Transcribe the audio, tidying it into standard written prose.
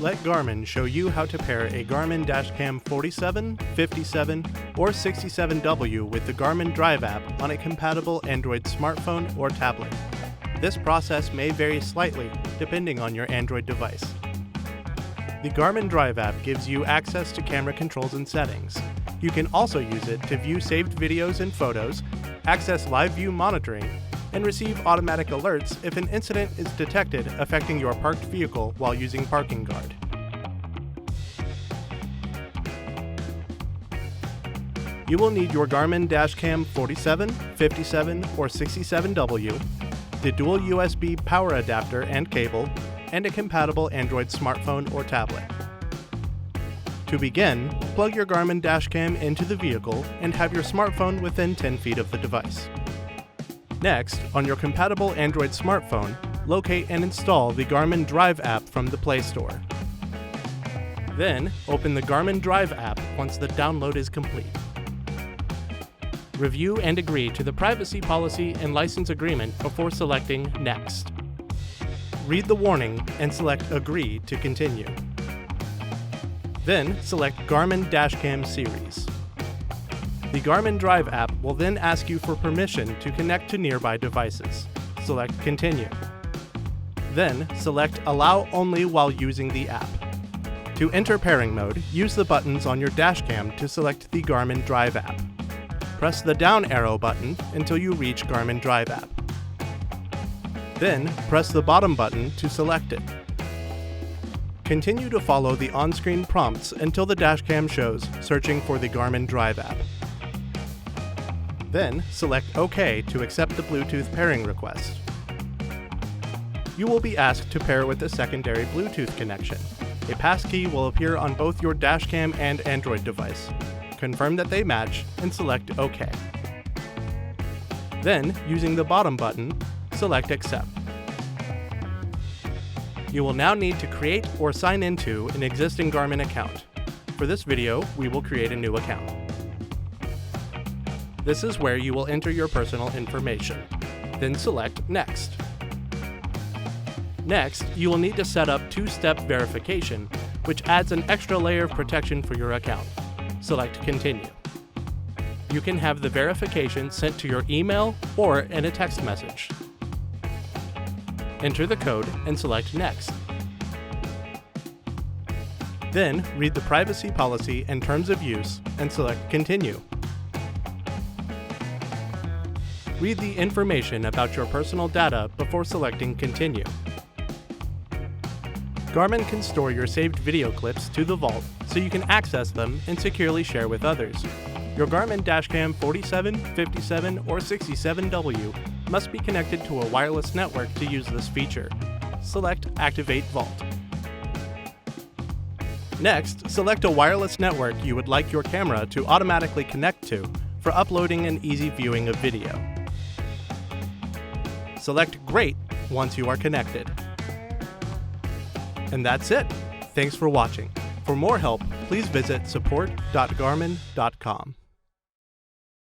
Let Garmin show you how to pair a Garmin Dash Cam 47, 57, or 67W with the Garmin Drive app on a compatible Android smartphone or tablet. This process may vary slightly depending on your Android device. The Garmin Drive app gives you access to camera controls and settings. You can also use it to view saved videos and photos, access live view monitoring, and receive automatic alerts if an incident is detected affecting your parked vehicle while using Parking Guard. You will need your Garmin Dash Cam 47, 57, or 67W, the dual USB power adapter and cable, and a compatible Android smartphone or tablet. To begin, plug your Garmin Dash Cam into the vehicle and have your smartphone within 10 feet of the device. Next, on your compatible Android smartphone, locate and install the Garmin Drive app from the Play Store. Then, open the Garmin Drive app once the download is complete. Review and agree to the privacy policy and license agreement before selecting Next. Read the warning and select Agree to continue. Then, select Garmin Dash Cam Series. The Garmin Drive app will then ask you for permission to connect to nearby devices. Select Continue. Then, select Allow Only while using the app. To enter pairing mode, use the buttons on your dash cam to select the Garmin Drive app. Press the down arrow button until you reach Garmin Drive app. Then, press the bottom button to select it. Continue to follow the on-screen prompts until the dash cam shows searching for the Garmin Drive app. Then, select OK to accept the Bluetooth pairing request. You will be asked to pair with a secondary Bluetooth connection. A passkey will appear on both your dashcam and Android device. Confirm that they match and select OK. Then, using the bottom button, select Accept. You will now need to create or sign into an existing Garmin account. For this video, we will create a new account. This is where you will enter your personal information. Then select Next. Next, you will need to set up two-step verification, which adds an extra layer of protection for your account. Select Continue. You can have the verification sent to your email or in a text message. Enter the code and select Next. Then, read the privacy policy and terms of use and select Continue. Read the information about your personal data before selecting Continue. Garmin can store your saved video clips to the vault so you can access them and securely share with others. Your Garmin Dash Cam 47, 57, or 67W must be connected to a wireless network to use this feature. Select Activate Vault. Next, select a wireless network you would like your camera to automatically connect to for uploading and easy viewing of video. Select Great once you are connected. And that's it. Thanks for watching. For more help, please visit support.garmin.com.